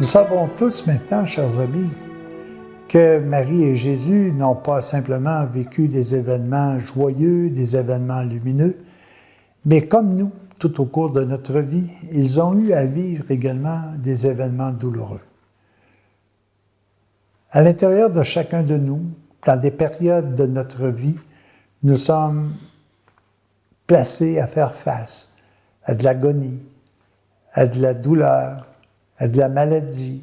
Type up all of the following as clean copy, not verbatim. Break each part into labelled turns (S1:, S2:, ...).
S1: Nous savons tous maintenant, chers amis, que Marie et Jésus n'ont pas simplement vécu des événements joyeux, des événements lumineux, mais comme nous, tout au cours de notre vie, ils ont eu à vivre également des événements douloureux. À l'intérieur de chacun de nous, dans des périodes de notre vie, nous sommes placés à faire face à de l'agonie, à de la douleur, à de la maladie,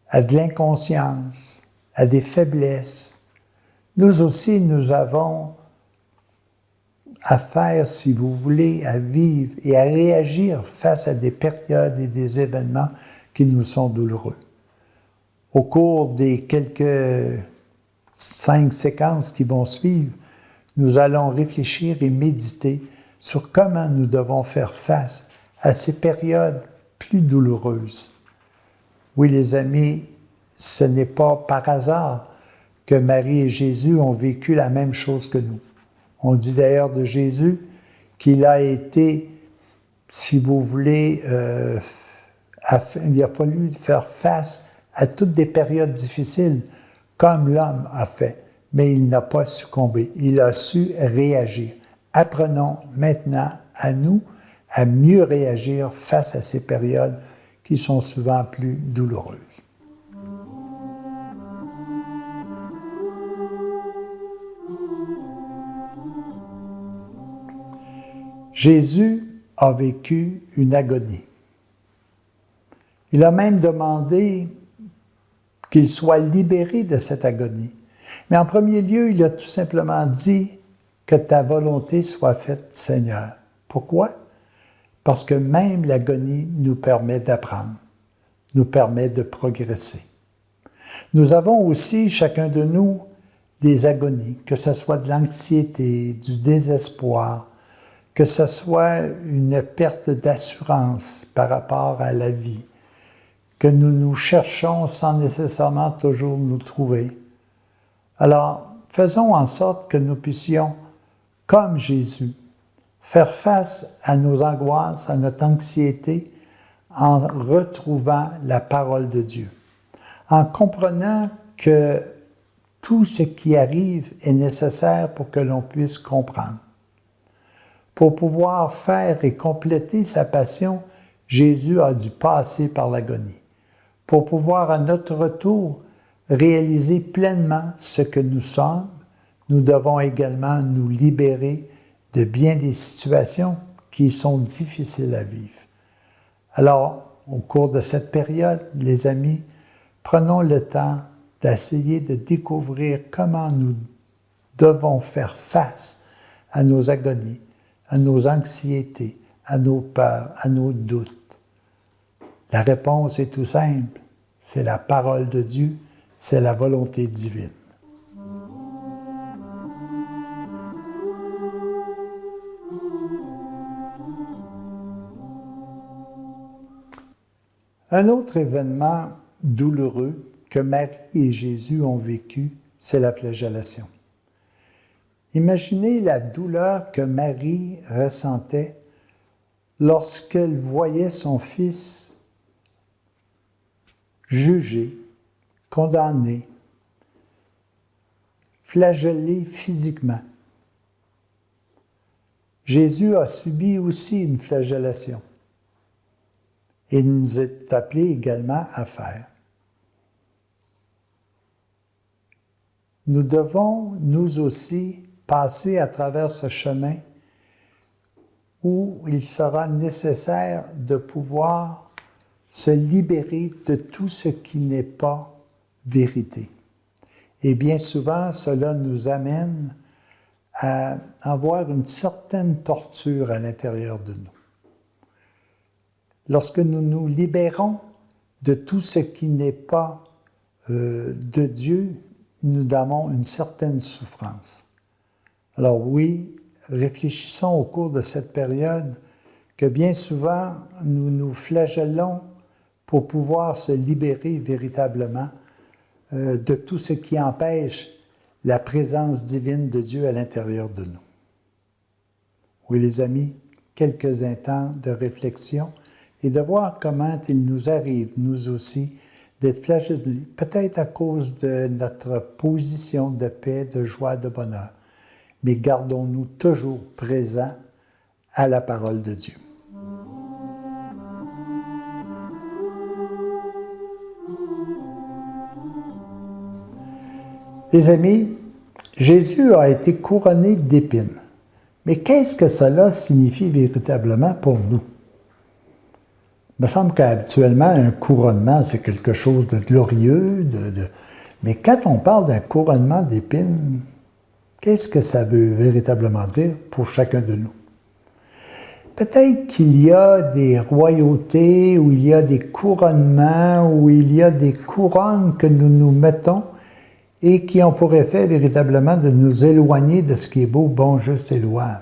S1: à de l'inconscience, à des faiblesses. Nous aussi, nous avons à faire, si vous voulez, à vivre et à réagir face à des périodes et des événements qui nous sont douloureux. Au cours des quelques 5 séquences qui vont suivre, nous allons réfléchir et méditer sur comment nous devons faire face à ces périodes plus douloureuses. Oui, les amis, ce n'est pas par hasard que Marie et Jésus ont vécu la même chose que nous. On dit d'ailleurs de Jésus qu'il a été, si vous voulez, il a fallu faire face à toutes des périodes difficiles, comme l'homme a fait, mais il n'a pas succombé, il a su réagir. Apprenons maintenant à nous à mieux réagir face à ces périodes qui sont souvent plus douloureuses. Jésus a vécu une agonie. Il a même demandé qu'il soit libéré de cette agonie. Mais en premier lieu, il a tout simplement dit que ta volonté soit faite, Seigneur. Pourquoi? Parce que même l'agonie nous permet d'apprendre, nous permet de progresser. Nous avons aussi, chacun de nous, des agonies, que ce soit de l'anxiété, du désespoir, que ce soit une perte d'assurance par rapport à la vie, que nous cherchons sans nécessairement toujours nous trouver. Alors, faisons en sorte que nous puissions, comme Jésus, faire face à nos angoisses, à notre anxiété, en retrouvant la parole de Dieu, en comprenant que tout ce qui arrive est nécessaire pour que l'on puisse comprendre. Pour pouvoir faire et compléter sa passion, Jésus a dû passer par l'agonie. Pour pouvoir, à notre retour, réaliser pleinement ce que nous sommes, nous devons également nous libérer de bien des situations qui sont difficiles à vivre. Alors, au cours de cette période, les amis, prenons le temps d'essayer de découvrir comment nous devons faire face à nos agonies, à nos anxiétés, à nos peurs, à nos doutes. La réponse est tout simple, c'est la parole de Dieu, c'est la volonté divine. Un autre événement douloureux que Marie et Jésus ont vécu, c'est la flagellation. Imaginez la douleur que Marie ressentait lorsqu'elle voyait son fils jugé, condamné, flagellé physiquement. Jésus a subi aussi une flagellation. Et il nous est appelé également à faire. Nous devons, nous aussi, passer à travers ce chemin où il sera nécessaire de pouvoir se libérer de tout ce qui n'est pas vérité. Et bien souvent, cela nous amène à avoir une certaine torture à l'intérieur de nous. Lorsque nous nous libérons de tout ce qui n'est pas de Dieu, nous avons une certaine souffrance. Alors oui, réfléchissons au cours de cette période que bien souvent, nous nous flagellons pour pouvoir se libérer véritablement de tout ce qui empêche la présence divine de Dieu à l'intérieur de nous. Oui, les amis, quelques instants de réflexion et de voir comment il nous arrive, nous aussi, d'être flagellés, peut-être à cause de notre position de paix, de joie, de bonheur. Mais gardons-nous toujours présents à la parole de Dieu. Les amis, Jésus a été couronné d'épines. Mais qu'est-ce que cela signifie véritablement pour nous? Il me semble qu'habituellement, un couronnement, c'est quelque chose de glorieux, mais quand on parle d'un couronnement d'épines, qu'est-ce que ça veut véritablement dire pour chacun de nous? Peut-être qu'il y a des royautés, où il y a des couronnements, où il y a des couronnes que nous nous mettons et qui ont pour effet véritablement de nous éloigner de ce qui est beau, bon, juste et louable.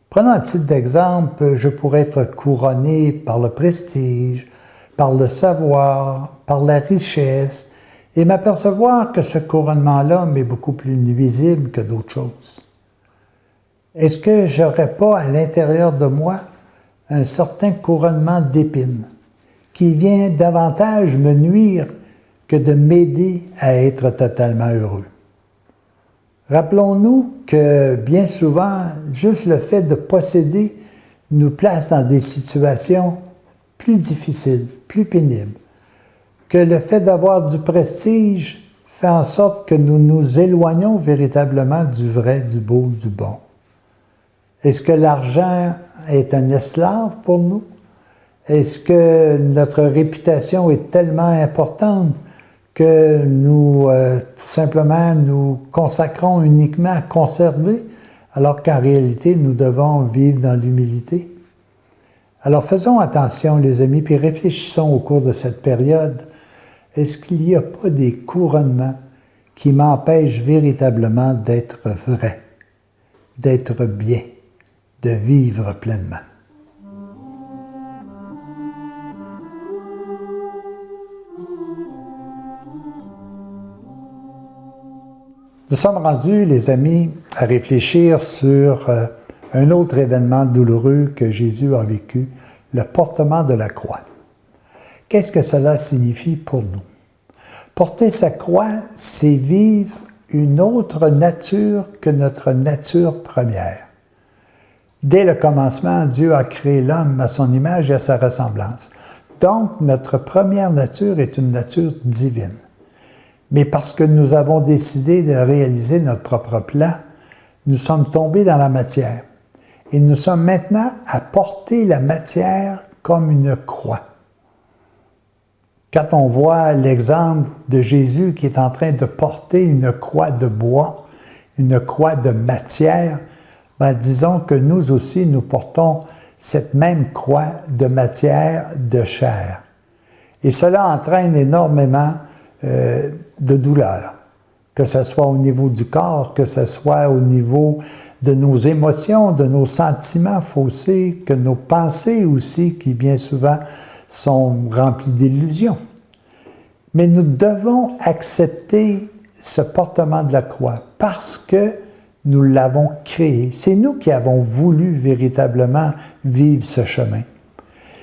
S1: Prenons un titre d'exemple, je pourrais être couronné par le prestige, par le savoir, par la richesse, et m'apercevoir que ce couronnement-là m'est beaucoup plus nuisible que d'autres choses. Est-ce que je n'aurais pas à l'intérieur de moi un certain couronnement d'épines qui vient davantage me nuire que de m'aider à être totalement heureux? Rappelons-nous que bien souvent, juste le fait de posséder nous place dans des situations plus difficiles, plus pénibles, que le fait d'avoir du prestige fait en sorte que nous nous éloignons véritablement du vrai, du beau, du bon. Est-ce que l'argent est un esclave pour nous? Est-ce que notre réputation est tellement importante que nous, tout simplement, nous consacrons uniquement à conserver, alors qu'en réalité, nous devons vivre dans l'humilité? Alors faisons attention, les amis, puis réfléchissons au cours de cette période. Est-ce qu'il n'y a pas des couronnements qui m'empêchent véritablement d'être vrai, d'être bien, de vivre pleinement? Nous sommes rendus, les amis, à réfléchir sur un autre événement douloureux que Jésus a vécu, le portement de la croix. Qu'est-ce que cela signifie pour nous? Porter sa croix, c'est vivre une autre nature que notre nature première. Dès le commencement, Dieu a créé l'homme à son image et à sa ressemblance. Donc, notre première nature est une nature divine. Mais parce que nous avons décidé de réaliser notre propre plan, nous sommes tombés dans la matière. Et nous sommes maintenant à porter la matière comme une croix. Quand on voit l'exemple de Jésus qui est en train de porter une croix de bois, une croix de matière, disons que nous aussi, nous portons cette même croix de matière de chair. Et cela entraîne énormément de douleur, que ce soit au niveau du corps, que ce soit au niveau de nos émotions, de nos sentiments faussés, que nos pensées aussi, qui bien souvent sont remplies d'illusions. Mais nous devons accepter ce portement de la croix parce que nous l'avons créé. C'est nous qui avons voulu véritablement vivre ce chemin.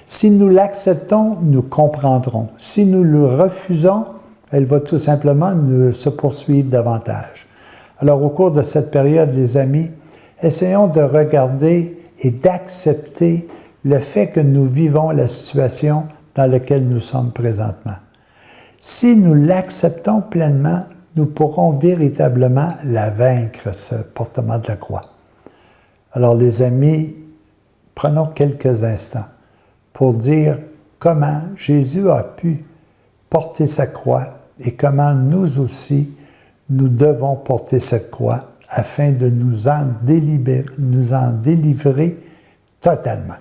S1: Si nous l'acceptons, nous comprendrons. Si nous le refusons, elle va tout simplement se poursuivre davantage. Alors, au cours de cette période, les amis, essayons de regarder et d'accepter le fait que nous vivons la situation dans laquelle nous sommes présentement. Si nous l'acceptons pleinement, nous pourrons véritablement la vaincre, ce portement de la croix. Alors, les amis, prenons quelques instants pour dire comment Jésus a pu porter sa croix et comment nous aussi, nous devons porter cette croix afin de nous en délivrer totalement.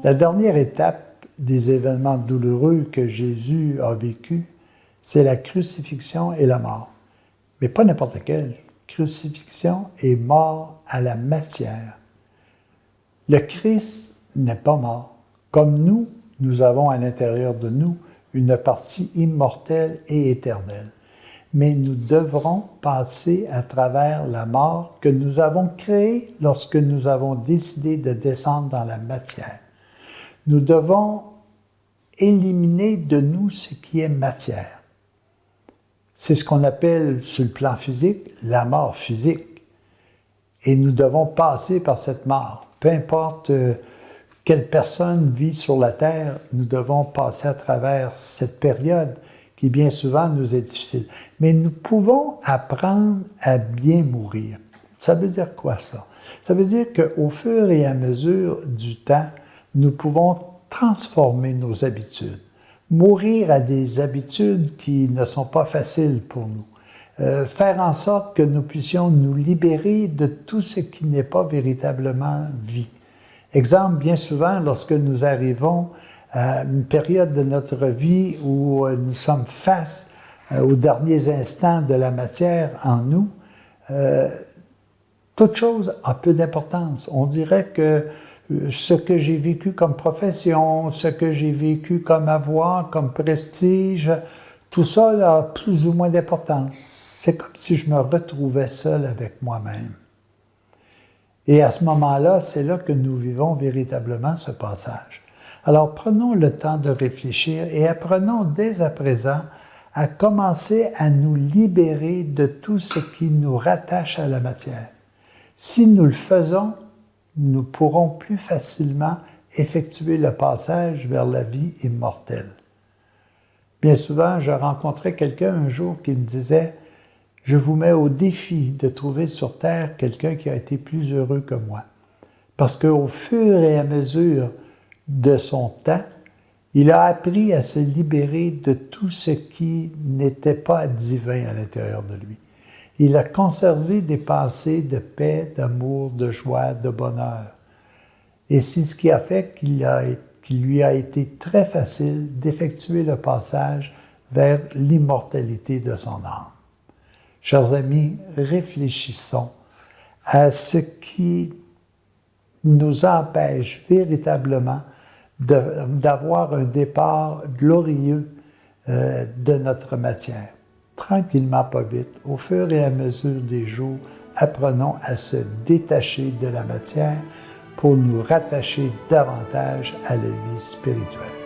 S1: La dernière étape des événements douloureux que Jésus a vécu, c'est la crucifixion et la mort. Mais pas n'importe quelle. Crucifixion et mort à la matière. Le Christ n'est pas mort. Comme nous avons à l'intérieur de nous une partie immortelle et éternelle. mais nous devrons passer à travers la mort que nous avons créée lorsque nous avons décidé de descendre dans la matière. Nous devons éliminer de nous ce qui est matière. C'est ce qu'on appelle, sur le plan physique, la mort physique. Et nous devons passer par cette mort. Peu importe quelle personne vit sur la terre, nous devons passer à travers cette période qui bien souvent nous est difficile. Mais nous pouvons apprendre à bien mourir. Ça veut dire quoi ça? Ça veut dire qu'au fur et à mesure du temps, nous pouvons transformer nos habitudes. Mourir à des habitudes qui ne sont pas faciles pour nous. Faire en sorte que nous puissions nous libérer de tout ce qui n'est pas véritablement vie. Exemple, bien souvent, lorsque nous arrivons à une période de notre vie où nous sommes face aux derniers instants de la matière en nous, toute chose a peu d'importance. On dirait que ce que j'ai vécu comme profession, ce que j'ai vécu comme avoir, comme prestige, tout ça a plus ou moins d'importance. C'est comme si je me retrouvais seul avec moi-même. Et à ce moment-là, c'est là que nous vivons véritablement ce passage. Alors prenons le temps de réfléchir et apprenons dès à présent à commencer à nous libérer de tout ce qui nous rattache à la matière. Si nous le faisons, nous pourrons plus facilement effectuer le passage vers la vie immortelle. Bien souvent, je rencontrais quelqu'un un jour qui me disait « Je vous mets au défi de trouver sur Terre quelqu'un qui a été plus heureux que moi. » Parce qu'au fur et à mesure de son temps, il a appris à se libérer de tout ce qui n'était pas divin à l'intérieur de lui. Il a conservé des pensées de paix, d'amour, de joie, de bonheur. Et c'est ce qui a fait qu'il lui a été très facile d'effectuer le passage vers l'immortalité de son âme. Chers amis, réfléchissons à ce qui nous empêche véritablement d'avoir un départ glorieux de notre matière. Tranquillement, pas vite, au fur et à mesure des jours, apprenons à se détacher de la matière pour nous rattacher davantage à la vie spirituelle.